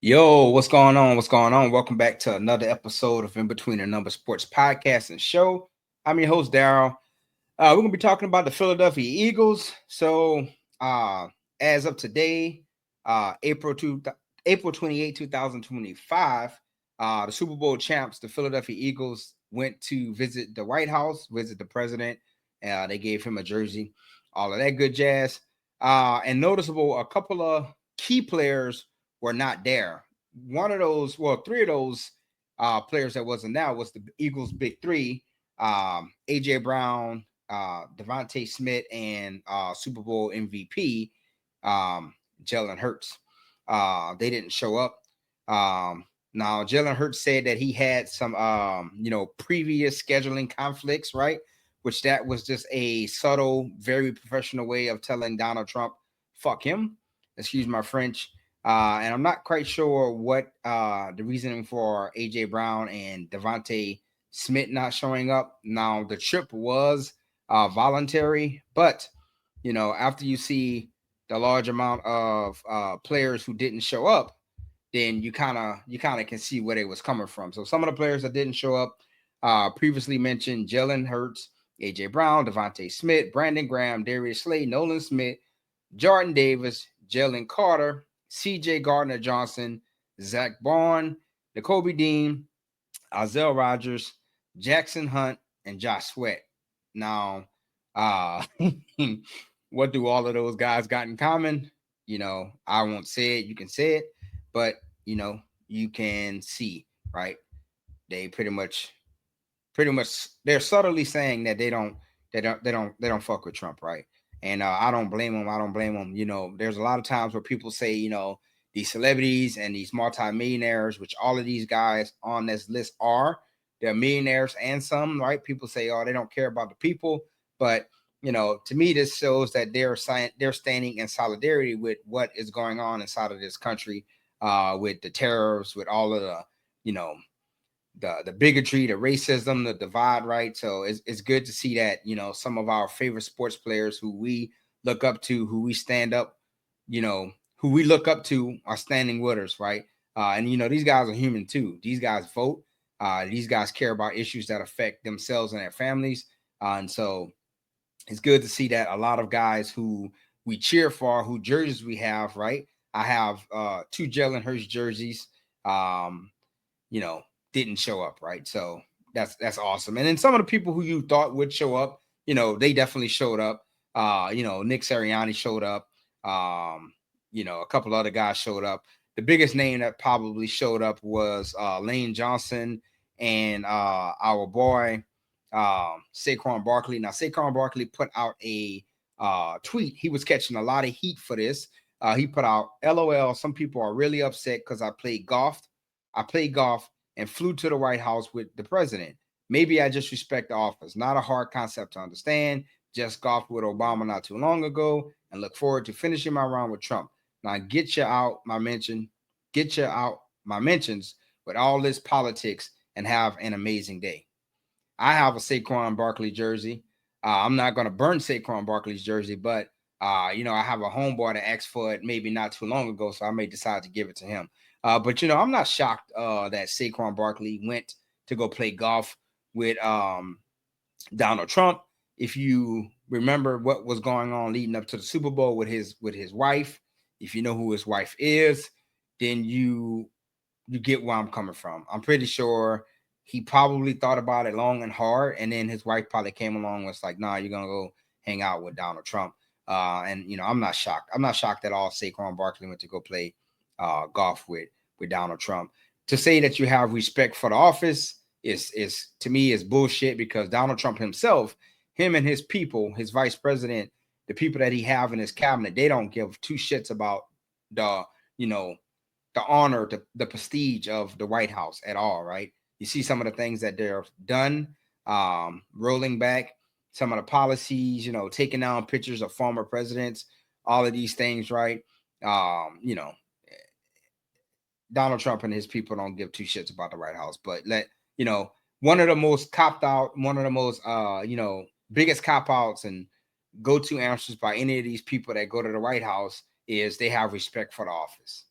Yo, what's going on? What's going on? Welcome back to another episode of In Between the Number Sports Podcast and Show. I'm your host, Daryl. We're gonna be talking about the Philadelphia Eagles. Uh, as of today, April 28, 2025, the Super Bowl champs, the Philadelphia Eagles, went to visit the White House, visit the president. They gave him a jersey, all of that good jazz. And noticeable, a couple of key players were not there. One of those, well, three of those players that wasn't there was the Eagles' big three: AJ Brown, Devontae Smith, and Super Bowl MVP Jalen Hurts. They didn't show up. Now Jalen Hurts said that he had some previous scheduling conflicts, right? Which that was just a subtle, very professional way of telling Donald Trump, "Fuck him." Excuse my French. And I'm not quite sure what the reasoning for AJ Brown and Devontae Smith not showing up. Now the trip was voluntary, but after you see the large amount of players who didn't show up, then you kind of can see where they was coming from. So some of the players that didn't show up, previously mentioned Jalen Hurts, AJ Brown, Devontae Smith, Brandon Graham, Darius Slay, Nolan Smith, Jordan Davis, Jalen Carter, C.J. Gardner Johnson, Zach Bond, N'Kobe Dean, Ozell Rogers, Jackson Hunt, and Josh Sweat. Now, uh, what do all of those guys got in common? I won't say it. You can say it, but you can see, right? They pretty much they're subtly saying that they don't fuck with Trump, right? And I don't blame them. I don't blame them. There's a lot of times where people say, these celebrities and these multimillionaires, which all of these guys on this list are, they're millionaires and some, right? People say, oh, they don't care about the people, but to me, this shows that they're standing in solidarity with what is going on inside of this country, with the tariffs, with all of you know the bigotry, the racism, the divide, right? So it's good to see that some of our favorite sports players who we look up to, who we stand up, who we look up to, are standing with us, right? And these guys are human too. These guys vote. These guys care about issues that affect themselves and their families, and so it's good to see that a lot of guys who we cheer for, who jerseys we have, right? I have two Jalen Hurts jerseys. Um, you know, didn't show up, right? So that's awesome. And then some of the people who you thought would show up, they definitely showed up. Nick Sirianni showed up. A couple other guys showed up. The biggest name that probably showed up was Lane Johnson and our boy Saquon Barkley. Now Saquon Barkley put out a tweet. He was catching a lot of heat for this. He put out, "LOL. Some people are really upset because I played golf and flew to the White House with the president. Maybe I just respect the office. Not a hard concept to understand. Just golfed with Obama not too long ago and look forward to finishing my round with Trump. Now get you out my mentions with all this politics and have an amazing day." I have a Saquon Barkley jersey. I'm not going to burn Saquon Barkley's jersey, but I have a homeboy that asked for it maybe not too long ago, so I may decide to give it to him. But I'm not shocked that Saquon Barkley went to go play golf with Donald Trump. If you remember what was going on leading up to the Super Bowl with his wife, if you know who his wife is, then you get where I'm coming from. I'm pretty sure he probably thought about it long and hard, and then his wife probably came along and was like, "Nah, you're gonna go hang out with Donald Trump." And I'm not shocked. I'm not shocked at all. Saquon Barkley went to go play golf with Donald Trump. To say that you have respect for the office is to me is bullshit, because Donald Trump himself, him and his people, his vice president, the people that he have in his cabinet, they don't give two shits about the you know the honor, the prestige of the White House at all, right? You see some of the things that they're done, rolling back some of the policies, taking down pictures of former presidents, all of these things, right? Um, you know, Donald Trump and his people don't give two shits about the White House, but one of the most copped out, one of the most biggest cop outs and go to answers by any of these people that go to the White House is they have respect for the office.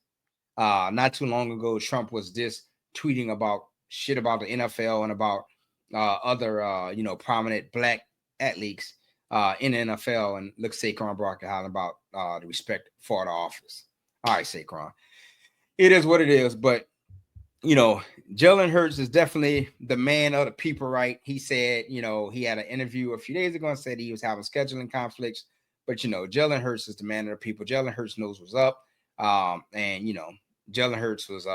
Not too long ago, Trump was just tweeting about shit about the NFL and about other prominent black athletes in the NFL, and look, Saquon Barkley hollering about the respect for the office. All right, Saquon, it is what it is, but Jalen Hurts is definitely the man of the people, right? He said, he had an interview a few days ago and said he was having scheduling conflicts, but Jalen Hurts is the man of the people. Jalen Hurts knows what's up, and Jalen Hurts was,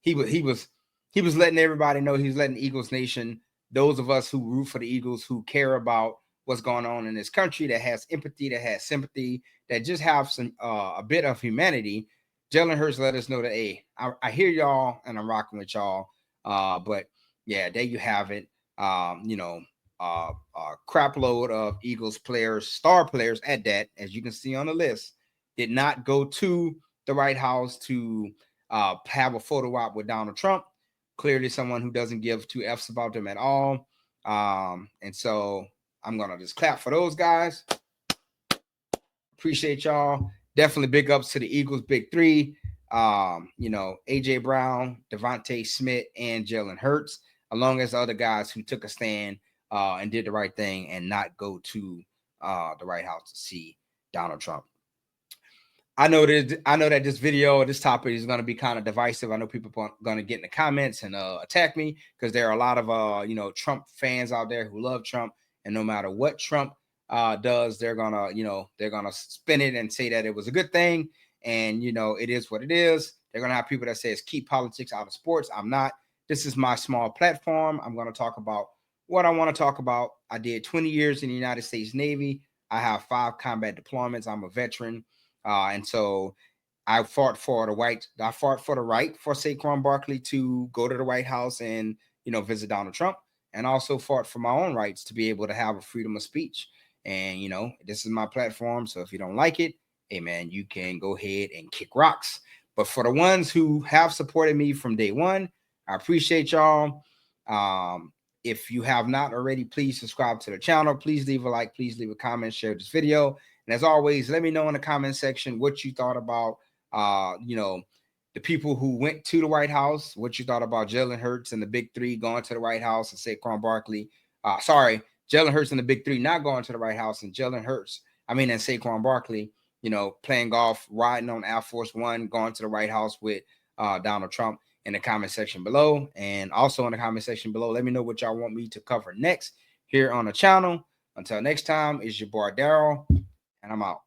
he was letting everybody know. He was letting Eagles Nation, those of us who root for the Eagles, who care about what's going on in this country, that has empathy, that has sympathy, that just have some a bit of humanity. Jalen Hurts let us know that, hey, I hear y'all and I'm rocking with y'all. But yeah, there you have it. Crap load of Eagles players, star players at that, as you can see on the list, did not go to the White House to have a photo op with Donald Trump. Clearly someone who doesn't give two F's about them at all. And so I'm going to just clap for those guys. Appreciate y'all. Definitely big ups to the Eagles, big three. AJ Brown, Devontae Smith, and Jalen Hurts, along as the other guys who took a stand and did the right thing and not go to the White House to see Donald Trump. I know that this video, this topic is going to be kind of divisive. I know people are going to get in the comments and attack me because there are a lot of Trump fans out there who love Trump, and no matter what Trump does, they're gonna spin it and say that it was a good thing, and it is what it is. They're gonna have people that say it's keep politics out of sports. I'm not. This is my small platform. I'm gonna talk about what I want to talk about. I did 20 years in the United States Navy. I have 5 combat deployments. I'm a veteran, and so I fought for the right for Saquon Barkley to go to the White House and visit Donald Trump, and also fought for my own rights to be able to have a freedom of speech. And this is my platform, so if you don't like it, hey man, you can go ahead and kick rocks. But for the ones who have supported me from day one, I appreciate y'all. If you have not already, please subscribe to the channel. Please leave a like, please leave a comment, share this video. And as always, let me know in the comment section what you thought about the people who went to the White House, what you thought about Jalen Hurts and the big three going to the White House, and Saquon Barkley. Jalen Hurts and the big three not going to the White House, and Saquon Barkley, playing golf, riding on Air Force One, going to the White House with Donald Trump, in the comment section below. And also in the comment section below, let me know what y'all want me to cover next here on the channel. Until next time, it's your boy Daryl, and I'm out.